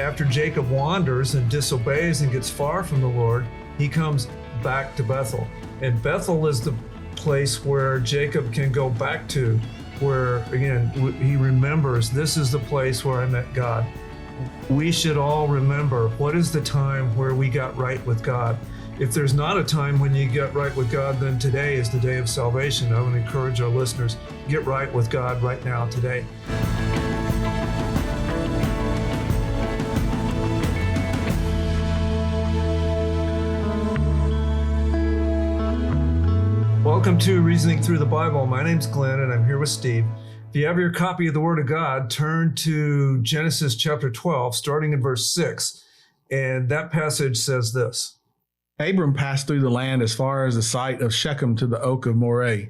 after Jacob wanders and disobeys and gets far from the Lord, he comes back to Bethel. And Bethel is the place where Jacob can go back to, where, again, he remembers, this is the place where I met God. We should all remember, what is the time where we got right with God? If there's not a time when you get right with God, then today is the day of salvation. I want to encourage our listeners, get right with God right now, today. Welcome to Reasoning Through the Bible. My name's Glenn, and I'm here with Steve. If you have your copy of the Word of God, turn to Genesis chapter 12, starting in verse 6. And that passage says this. Abram passed through the land as far as the site of Shechem to the oak of Moreh.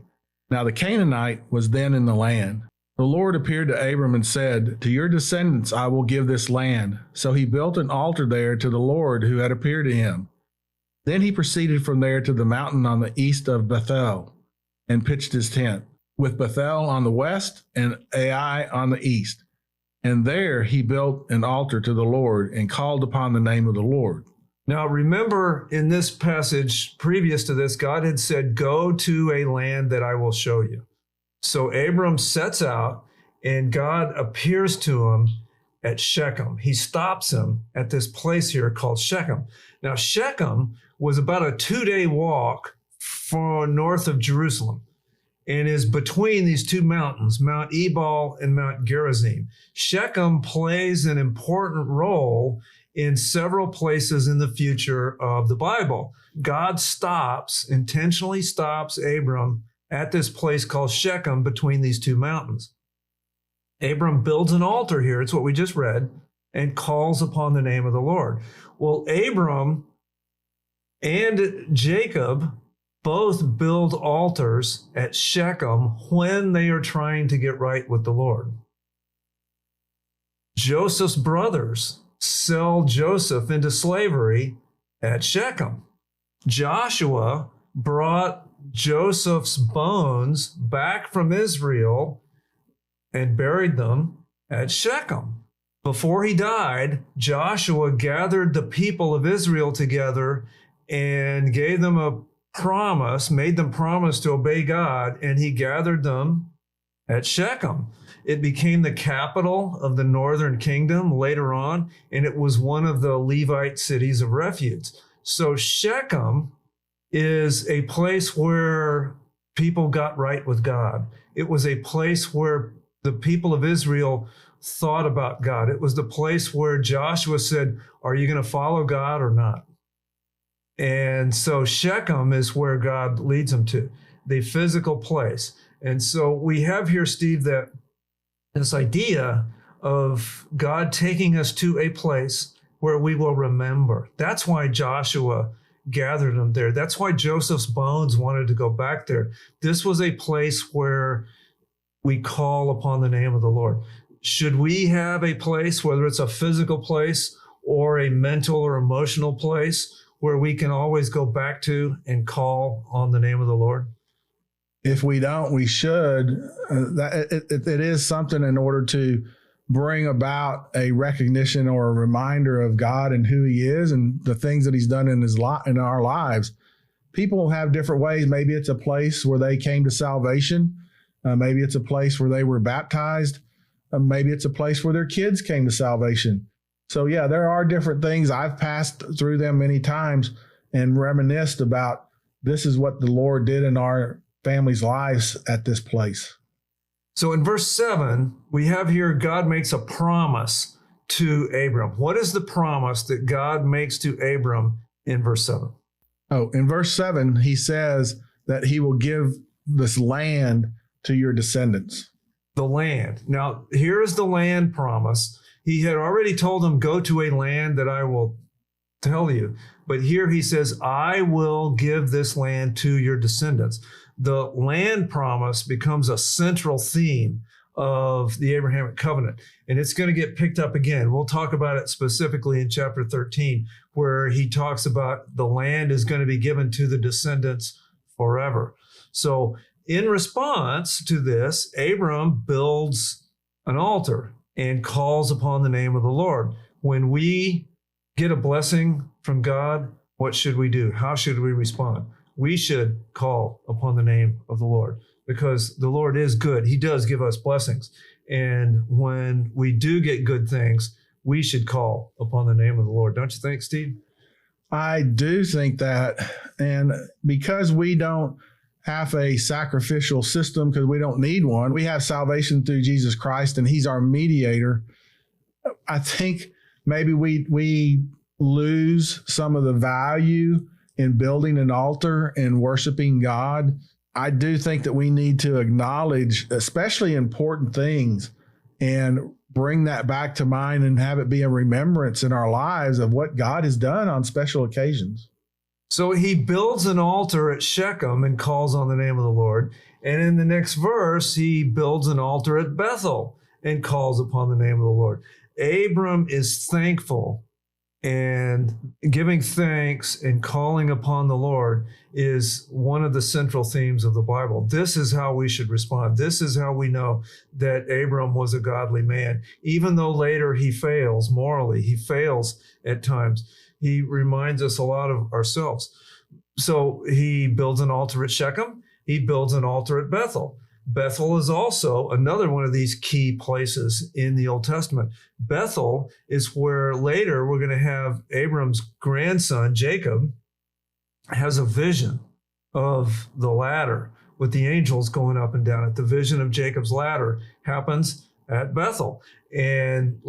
Now the Canaanite was then in the land. The Lord appeared to Abram and said, "To your descendants I will give this land." So he built an altar there to the Lord who had appeared to him. Then he proceeded from there to the mountain on the east of Bethel and pitched his tent, with Bethel on the west and Ai on the east. And there he built an altar to the Lord and called upon the name of the Lord. Now remember, in this passage previous to this, God had said, go to a land that I will show you. So Abram sets out and God appears to him at Shechem. He stops him at this place here called Shechem. Now Shechem was about a 2-day walk from north of Jerusalem and is between these two mountains, Mount Ebal and Mount Gerizim. Shechem plays an important role in several places in the future of the Bible. God intentionally stops Abram at this place called Shechem between these two mountains. Abram builds an altar here, it's what we just read, and calls upon the name of the Lord. Well, Abram and Jacob both build altars at Shechem when they are trying to get right with the Lord. Joseph's brothers sell Joseph into slavery at Shechem. Joshua brought Joseph's bones back from Israel and buried them at Shechem. Before he died, Joshua gathered the people of Israel together and gave them a promise, made them promise to obey God, and he gathered them at Shechem. It became the capital of the northern kingdom later on, and it was one of the Levite cities of refuge. So Shechem is a place where people got right with God. It was a place where the people of Israel thought about God. It was the place where Joshua said, are you going to follow God or not? And so Shechem is where God leads them to, the physical place. And so we have here, Steve, that this idea of God taking us to a place where we will remember. That's why Joshua gathered them there. That's why Joseph's bones wanted to go back there. This was a place where we call upon the name of the Lord. Should we have a place, whether it's a physical place or a mental or emotional place, where we can always go back to and call on the name of the Lord? If we don't, we should. It is something in order to bring about a recognition or a reminder of God and who he is and the things that he's done in our lives. People have different ways. Maybe it's a place where they came to salvation. Maybe it's a place where they were baptized. Maybe it's a place where their kids came to salvation. So yeah, there are different things. I've passed through them many times and reminisced about this is what the Lord did in our family's lives at this place. So in verse 7, we have here God makes a promise to Abram. What is the promise that God makes to Abram in verse 7? Oh, in verse 7, he says that he will give this land to your descendants. The land. Now, here is the land promise. He had already told them, go to a land that I will tell you. But here he says, I will give this land to your descendants. The land promise becomes a central theme of the Abrahamic covenant. And it's going to get picked up again. We'll talk about it specifically in chapter 13, where he talks about the land is going to be given to the descendants forever. So in response to this, Abram builds an altar and calls upon the name of the Lord. when we get a blessing from God, what should we do? How should we respond? We should call upon the name of the Lord, because the Lord is good. He does give us blessings. And when we do get good things, we should call upon the name of the Lord. Don't you think, Steve? I do think that. And because we don't have a sacrificial system, because we don't need one, we have salvation through Jesus Christ, and he's our mediator. I think maybe we lose some of the value in building an altar and worshiping God. I do think that we need to acknowledge especially important things and bring that back to mind and have it be a remembrance in our lives of what God has done on special occasions. So he builds an altar at Shechem and calls on the name of the Lord. And in the next verse, he builds an altar at Bethel and calls upon the name of the Lord. Abram is thankful, and giving thanks and calling upon the Lord is one of the central themes of the Bible. This is how we should respond. This is how we know that Abram was a godly man. Even though later he fails morally, he fails at times, he reminds us a lot of ourselves. So he builds an altar at Shechem. He builds an altar at Bethel. Bethel is also another one of these key places in the Old Testament. Bethel is where later we're going to have Abram's grandson, Jacob, has a vision of the ladder with the angels going up and down it. The vision of Jacob's ladder happens at Bethel. And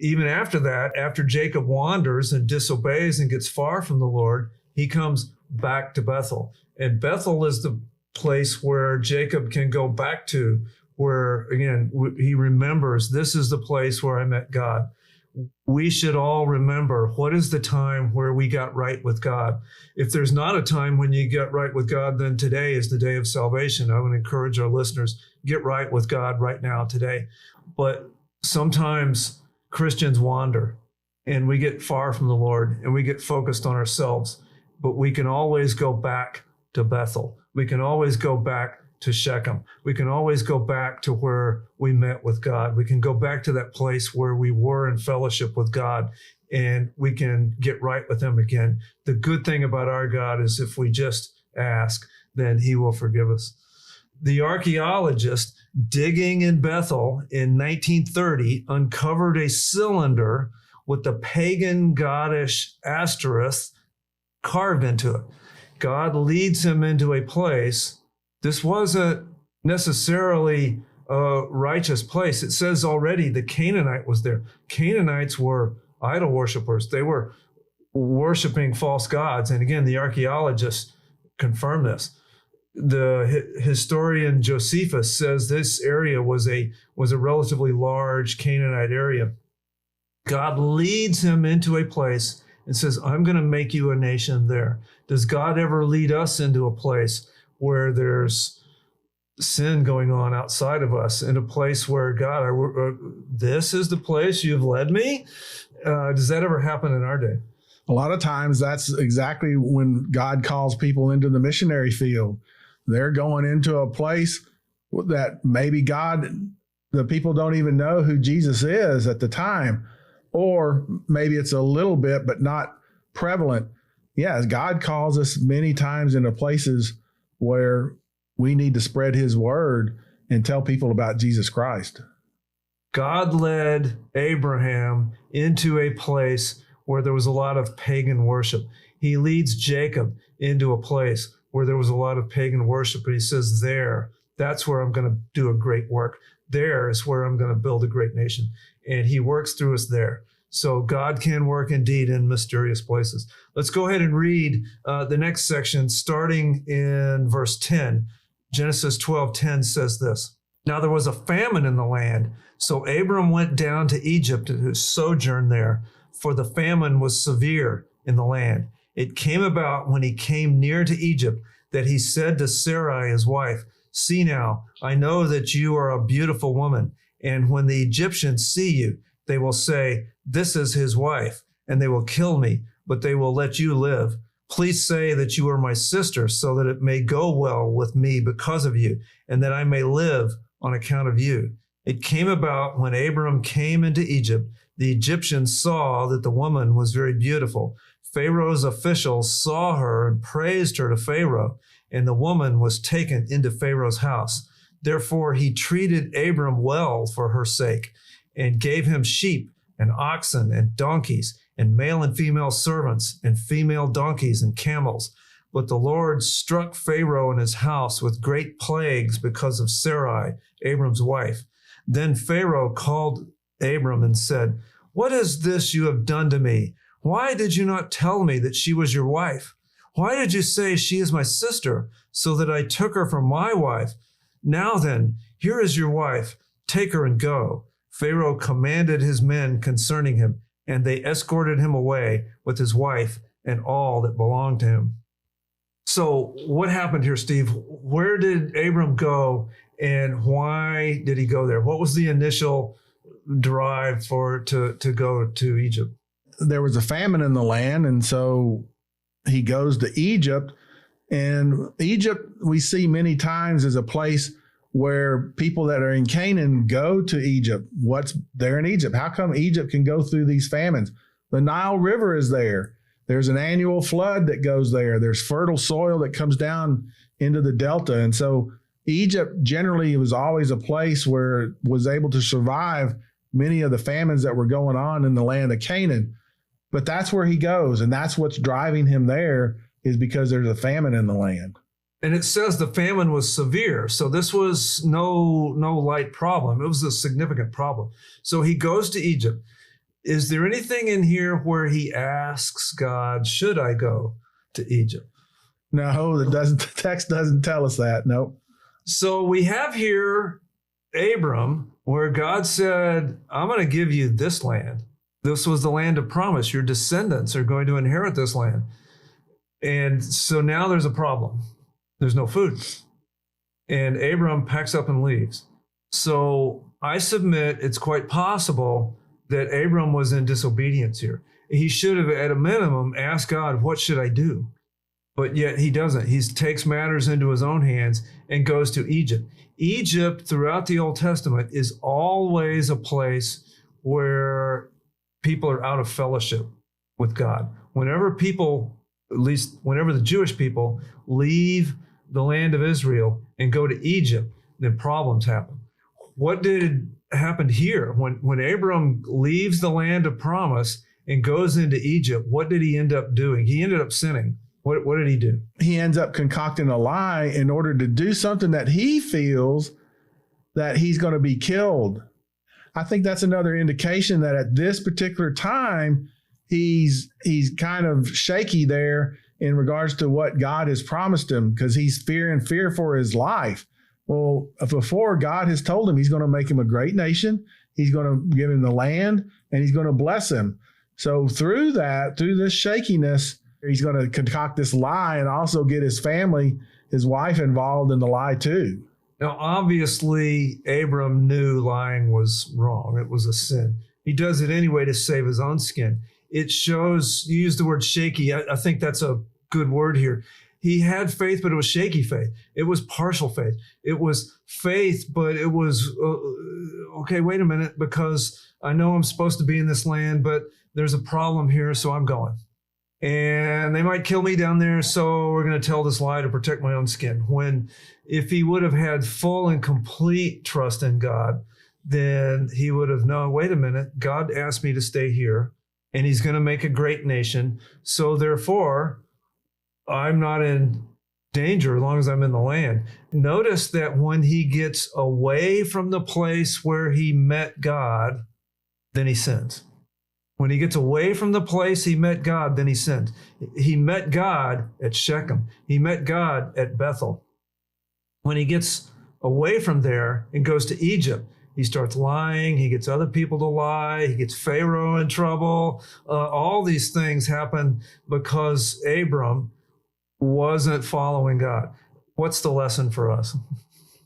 even after that, after Jacob wanders and disobeys and gets far from the Lord, he comes back to Bethel. And Bethel is the place where Jacob can go back to, where again he remembers, this is the place where I met God. We should all remember, what is the time where we got right with God? If there's not a time when you get right with God, then today is the day of salvation. I would encourage our listeners, get right with God right now, today. But sometimes Christians wander and we get far from the Lord and we get focused on ourselves, but we can always go back to Bethel. We can always go back to Shechem. We can always go back to where we met with God. We can go back to that place where we were in fellowship with God, and we can get right with him again. The good thing about our God is if we just ask, then he will forgive us. The archaeologist digging in Bethel in 1930 uncovered a cylinder with the pagan goddess Ashtoreth carved into it. God leads him into a place. This wasn't necessarily a righteous place. It says already the Canaanite was there. Canaanites were idol worshipers. They were worshiping false gods. And again, the archaeologists confirm this. The historian Josephus says this area was a relatively large Canaanite area. God leads him into a place and says, I'm going to make you a nation there. Does God ever lead us into a place where there's sin going on outside of us, in a place where, God, this is the place you've led me? Does that ever happen in our day? A lot of times that's exactly when God calls people into the missionary field. They're going into a place that maybe the people don't even know who Jesus is at the time. Or maybe it's a little bit, but not prevalent. Yes, God calls us many times into places where we need to spread his word and tell people about Jesus Christ. God led Abraham into a place where there was a lot of pagan worship. He leads Jacob into a place where there was a lot of pagan worship. And he says, that's where I'm going to do a great work. There is where I'm going to build a great nation. And he works through us there. So God can work indeed in mysterious places. Let's go ahead and read the next section, starting in verse 10. Genesis 12:10 says this. Now there was a famine in the land, so Abram went down to Egypt to sojourn there, for the famine was severe in the land. It came about when he came near to Egypt that he said to Sarai his wife, See now, I know that you are a beautiful woman, and when the Egyptians see you, they will say, This is his wife, and they will kill me, but they will let you live. Please say that you are my sister, so that it may go well with me because of you, and that I may live on account of you. It came about when Abram came into Egypt The Egyptians saw that the woman was very beautiful. Pharaoh's officials saw her and praised her to Pharaoh, and the woman was taken into Pharaoh's house. Therefore, he treated Abram well for her sake and gave him sheep and oxen and donkeys and male and female servants and female donkeys and camels. But the Lord struck Pharaoh and his house with great plagues because of Sarai, Abram's wife. Then Pharaoh called Abram and said, "What is this you have done to me? Why did you not tell me that she was your wife? Why did you say she is my sister, so that I took her for my wife? Now then, here is your wife. Take her and go." Pharaoh commanded his men concerning him, and they escorted him away with his wife and all that belonged to him. So what happened here, Steve? Where did Abram go, and why did he go there? What was the initial drive to go to Egypt? There was a famine in the land, and so he goes to Egypt. And Egypt, we see many times, as a place where people that are in Canaan go to Egypt. What's there in Egypt? How come Egypt can go through these famines? The Nile River is there. There's an annual flood that goes there. There's fertile soil that comes down into the delta. And so Egypt generally was always a place where it was able to survive many of the famines that were going on in the land of Canaan. But that's where he goes, and that's what's driving him there, is because there's a famine in the land. And it says the famine was severe. So this was no light problem. It was a significant problem. So he goes to Egypt. Is there anything in here where he asks God, should I go to Egypt? No, the text doesn't tell us that. Nope. So we have here Abram, where God said, I'm going to give you this land. This was the land of promise. Your descendants are going to inherit this land. And so now there's a problem. There's no food. And Abram packs up and leaves. So I submit it's quite possible that Abram was in disobedience here. He should have, at a minimum, asked God, what should I do? But yet he doesn't. He takes matters into his own hands and goes to Egypt. Egypt, throughout the Old Testament, is always a place where people are out of fellowship with God. Whenever people, at least whenever the Jewish people, leave the land of Israel and go to Egypt, then problems happen. What did happen here? When Abram leaves the land of promise and goes into Egypt, what did he end up doing? He ended up sinning. What did he do? He ends up concocting a lie in order to do something that he feels that he's going to be killed. I think that's another indication that at this particular time, he's kind of shaky there in regards to what God has promised him, because he's fear for his life. Well, before, God has told him he's going to make him a great nation. He's going to give him the land, and he's going to bless him. So through this shakiness, he's going to concoct this lie and also get his family, his wife, involved in the lie too. Now, obviously, Abram knew lying was wrong. It was a sin. He does it anyway to save his own skin. It shows, you use the word shaky. I think that's a good word here. He had faith, but it was shaky faith. It was partial faith. It was faith, but it was, okay, wait a minute, because I know I'm supposed to be in this land, but there's a problem here, so I'm going. And they might kill me down there, so we're going to tell this lie to protect my own skin. When if he would have had full and complete trust in God, then he would have known, wait a minute, God asked me to stay here, and he's going to make a great nation. So therefore, I'm not in danger as long as I'm in the land. Notice that when he gets away from the place where he met God, then he sins. When he gets away from the place he met God, then he sinned. He met God at Shechem. He met God at Bethel. When he gets away from there and goes to Egypt, he starts lying. He gets other people to lie. He gets Pharaoh in trouble. All these things happen because Abram wasn't following God. What's the lesson for us?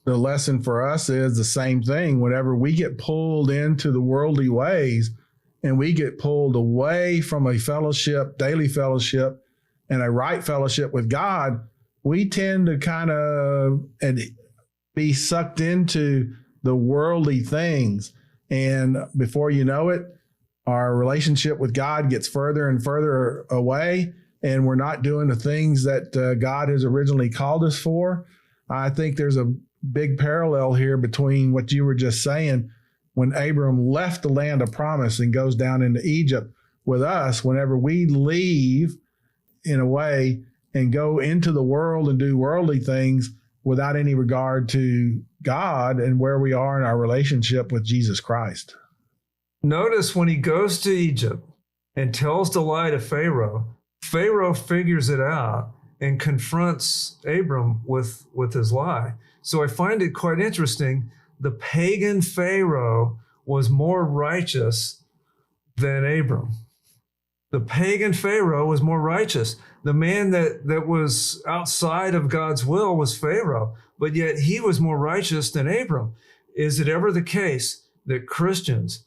The lesson for us is the same thing. Whenever we get pulled into the worldly ways, and we get pulled away from a fellowship, daily fellowship, and a right fellowship with God, we tend to kind of be sucked into the worldly things. And before you know it, our relationship with God gets further and further away, and we're not doing the things that God has originally called us for. I think there's a big parallel here between what you were just saying when Abram left the land of promise and goes down into Egypt. With us, whenever we leave, in a way, and go into the world and do worldly things without any regard to God and where we are in our relationship with Jesus Christ. Notice when he goes to Egypt and tells the lie to Pharaoh, Pharaoh figures it out and confronts Abram with his lie. So I find it quite interesting. The pagan Pharaoh was more righteous than Abram. The pagan Pharaoh was more righteous. The man that was outside of God's will was Pharaoh, but yet he was more righteous than Abram. Is it ever the case that Christians,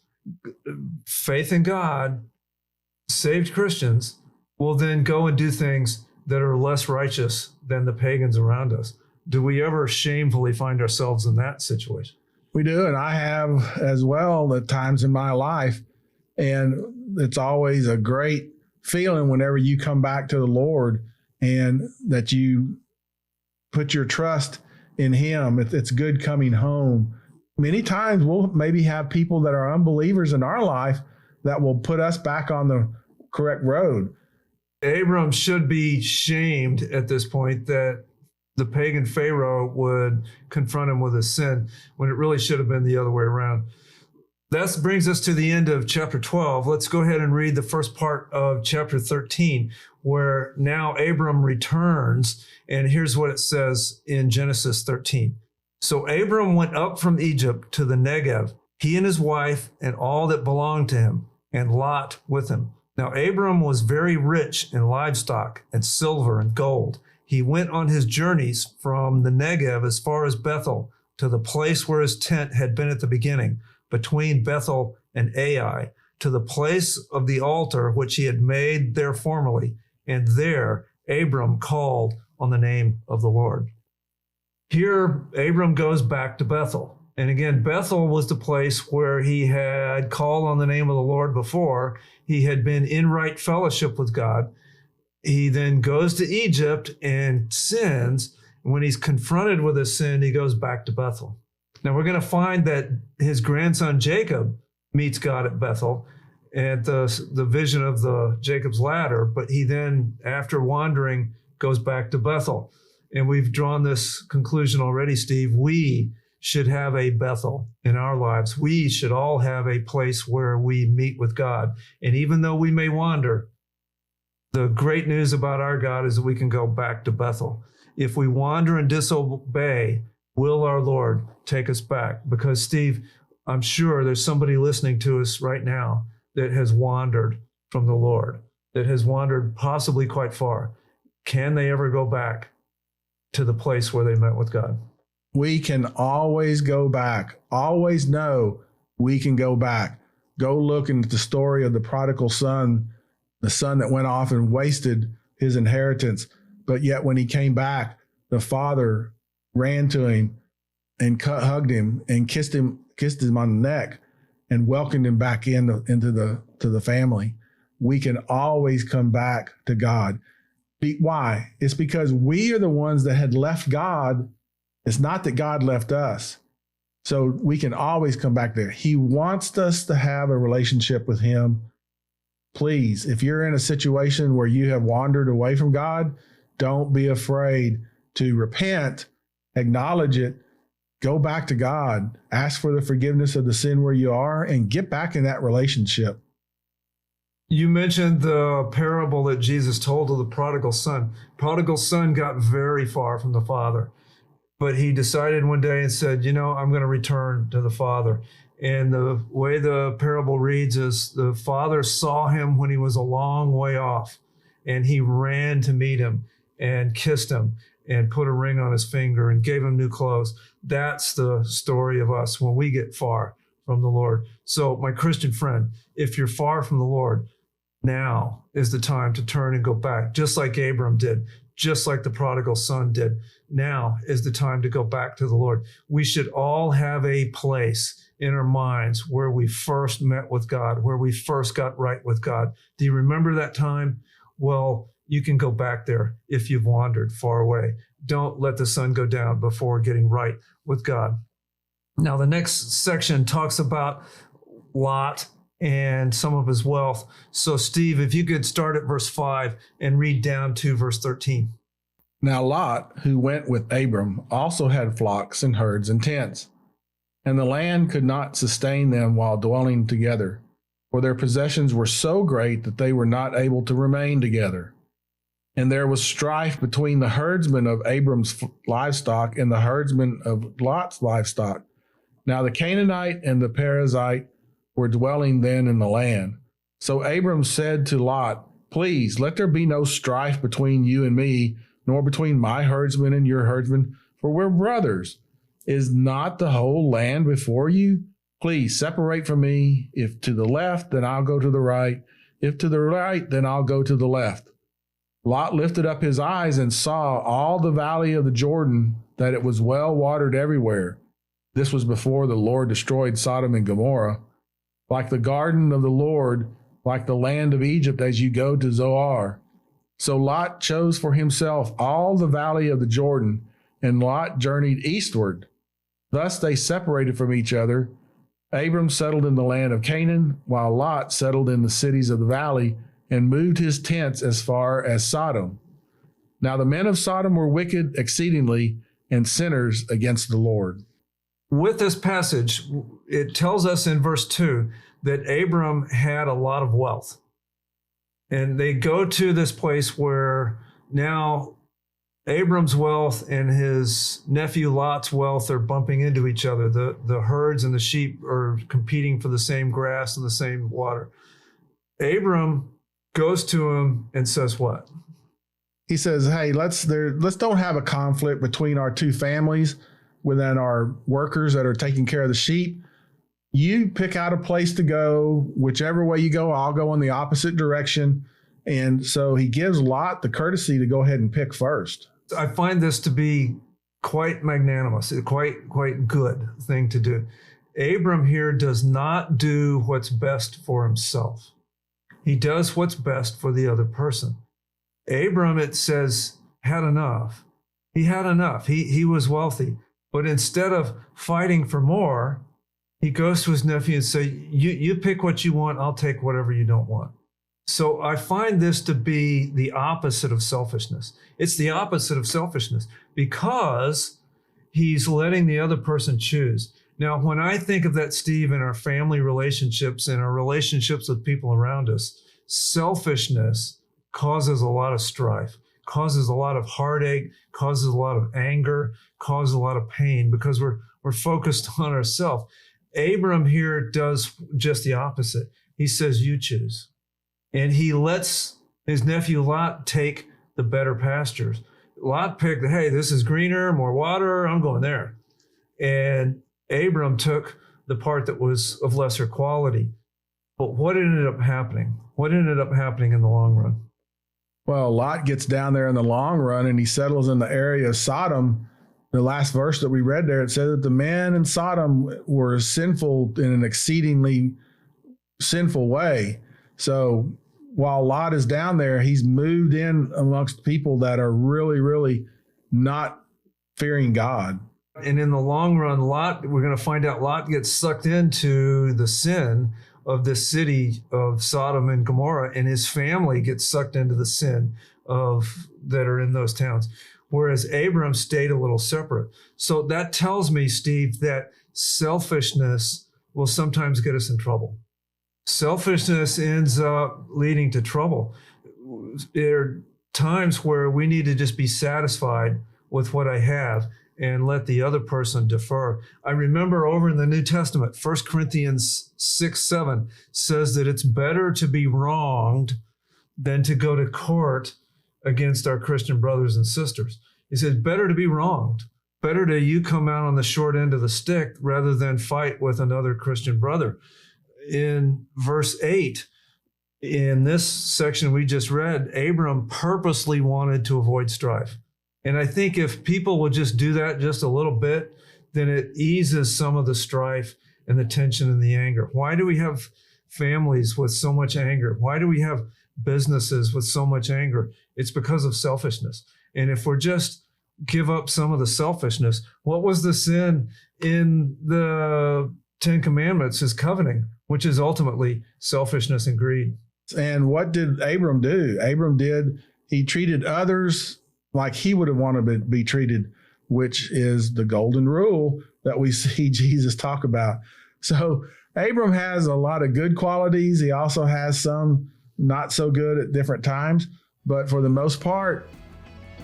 faith in God, saved Christians, will then go and do things that are less righteous than the pagans around us? Do we ever shamefully find ourselves in that situation? We do, and I have as well at times in my life. And it's always a great feeling whenever you come back to the Lord and that you put your trust in Him. It's good coming home. Many times we'll maybe have people that are unbelievers in our life that will put us back on the correct road. Abram should be shamed at this point that the pagan Pharaoh would confront him with his sin when it really should have been the other way around. That brings us to the end of chapter 12. Let's go ahead and read the first part of chapter 13, where now Abram returns. And here's what it says in Genesis 13. So Abram went up from Egypt to the Negev, he and his wife and all that belonged to him, and Lot with him. Now Abram was very rich in livestock and silver and gold. He went on his journeys from the Negev as far as Bethel, to the place where his tent had been at the beginning, between Bethel and Ai, to the place of the altar which he had made there formerly. And there Abram called on the name of the Lord. Here, Abram goes back to Bethel. And again, Bethel was the place where he had called on the name of the Lord before. He had been in right fellowship with God. He then goes to Egypt and sins. When he's confronted with his sin, he goes back to Bethel. Now we're going to find that his grandson Jacob meets God at Bethel at the vision of the Jacob's ladder, but he then, after wandering, goes back to Bethel. And we've drawn this conclusion already, Steve. We should have a Bethel in our lives. We should all have a place where we meet with God. And even though we may wander, the great news about our God is that we can go back to Bethel. If we wander and disobey, will our Lord take us back? Because, Steve, I'm sure there's somebody listening to us right now that has wandered from the Lord, that has wandered possibly quite far. Can they ever go back to the place where they met with God? We can always go back. Always know we can go back. Go look into the story of the prodigal son, the son that went off and wasted his inheritance. But yet when he came back, the father ran to him and hugged him and kissed him on the neck and welcomed him back into the family. We can always come back to God. Why? It's because we are the ones that had left God. It's not that God left us. So we can always come back there. He wants us to have a relationship with him. Please, if you're in a situation where you have wandered away from God, don't be afraid to repent, acknowledge it, go back to God, ask for the forgiveness of the sin where you are, and get back in that relationship. You mentioned the parable that Jesus told of the prodigal son. Prodigal son got very far from the father, but he decided one day and said, I'm going to return to the father. And the way the parable reads is the father saw him when he was a long way off, and he ran to meet him and kissed him and put a ring on his finger and gave him new clothes. That's the story of us when we get far from the Lord. So my Christian friend, if you're far from the Lord, now is the time to turn and go back, just like Abram did. just like the prodigal son did. Now is the time to go back to the Lord. We should all have a place in our minds where we first met with God, where we first got right with God. Do you remember that time? Well, you can go back there if you've wandered far away. Don't let the sun go down before getting right with God. Now, the next section talks about Lot and some of his wealth. So, Steve, if you could start at verse 5 and read down to verse 13. Now Lot, who went with Abram, also had flocks and herds and tents, and the land could not sustain them while dwelling together, for their possessions were so great that they were not able to remain together. And there was strife between the herdsmen of Abram's livestock and the herdsmen of Lot's livestock. Now the Canaanite and the Perizzite were dwelling then in the land. So Abram said to Lot, Please, let there be no strife between you and me, nor between my herdsmen and your herdsmen, for we're brothers. Is not the whole land before you? Please separate from me. If to the left, then I'll go to the right. If to the right, then I'll go to the left. Lot lifted up his eyes and saw all the valley of the Jordan, that it was well watered everywhere. This was before the Lord destroyed Sodom and Gomorrah. Like the garden of the Lord, like the land of Egypt as you go to Zoar. So Lot chose for himself all the valley of the Jordan, and Lot journeyed eastward. Thus they separated from each other. Abram settled in the land of Canaan, while Lot settled in the cities of the valley, and moved his tents as far as Sodom. Now the men of Sodom were wicked exceedingly, and sinners against the Lord. With this passage, it tells us in verse 2 that Abram had a lot of wealth. And they go to this place where now Abram's wealth and his nephew Lot's wealth are bumping into each other. The herds and the sheep are competing for the same grass and the same water. Abram goes to him and says what? He says, hey, let's don't have a conflict between our two families within our workers that are taking care of the sheep. You pick out a place to go. Whichever way you go, I'll go in the opposite direction. And so he gives Lot the courtesy to go ahead and pick first. I find this to be quite magnanimous, quite good thing to do. Abram here does not do what's best for himself. He does what's best for the other person. Abram, it says, had enough. He had enough. He was wealthy. But instead of fighting for more, he goes to his nephew and says, you pick what you want, I'll take whatever you don't want. So I find this to be the opposite of selfishness. It's the opposite of selfishness because he's letting the other person choose. Now, when I think of that, Steve, in our family relationships and our relationships with people around us, selfishness causes a lot of strife, causes a lot of heartache, causes a lot of anger, causes a lot of pain because we're focused on ourselves. Abram here does just the opposite. He says, you choose. And he lets his nephew Lot take the better pastures. Lot picked, hey, this is greener, more water, I'm going there. And Abram took the part that was of lesser quality. But what ended up happening? What ended up happening in the long run? Well, Lot gets down there in the long run and he settles in the area of Sodom. The last verse that we read there, it said that the men in Sodom were sinful in an exceedingly sinful way. So while Lot is down there, he's moved in amongst people that are really, really not fearing God. And in the long run, Lot, we're going to find out Lot gets sucked into the sin of this city of Sodom and Gomorrah, and his family gets sucked into the sin that are in those towns. Whereas Abram stayed a little separate. So that tells me, Steve, that selfishness will sometimes get us in trouble. Selfishness ends up leading to trouble. There are times where we need to just be satisfied with what I have and let the other person defer. I remember over in the New Testament, 1 Corinthians 6:7 says that it's better to be wronged than to go to court against our Christian brothers and sisters. He says, better to be wronged. Better to you come out on the short end of the stick rather than fight with another Christian brother. In verse 8, In this section we just read, Abram purposely wanted to avoid strife. And I think if people will just do that just a little bit, then it eases some of the strife and the tension and the anger. Why do we have families with so much anger? Why do we have businesses with so much anger? It's because of selfishness. And if we're just give up some of the selfishness, what was the sin in the 10 Commandments is coveting, which is ultimately selfishness and greed. And what did Abram do? He treated others like he would have wanted to be treated, which is the golden rule that we see Jesus talk about. So Abram has a lot of good qualities. He also has some not so good at different times. But for the most part,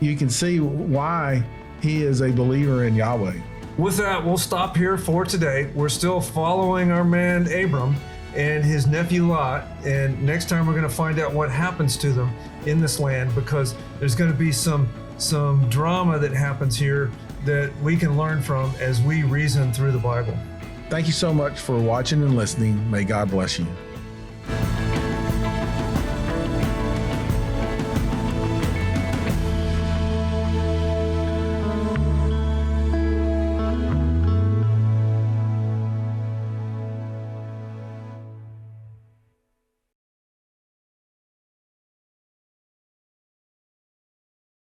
you can see why he is a believer in Yahweh. With that, we'll stop here for today. We're still following our man Abram and his nephew Lot. And next time we're going to find out what happens to them in this land, because there's going to be some drama that happens here that we can learn from as we reason through the Bible. Thank you so much for watching and listening. May God bless you.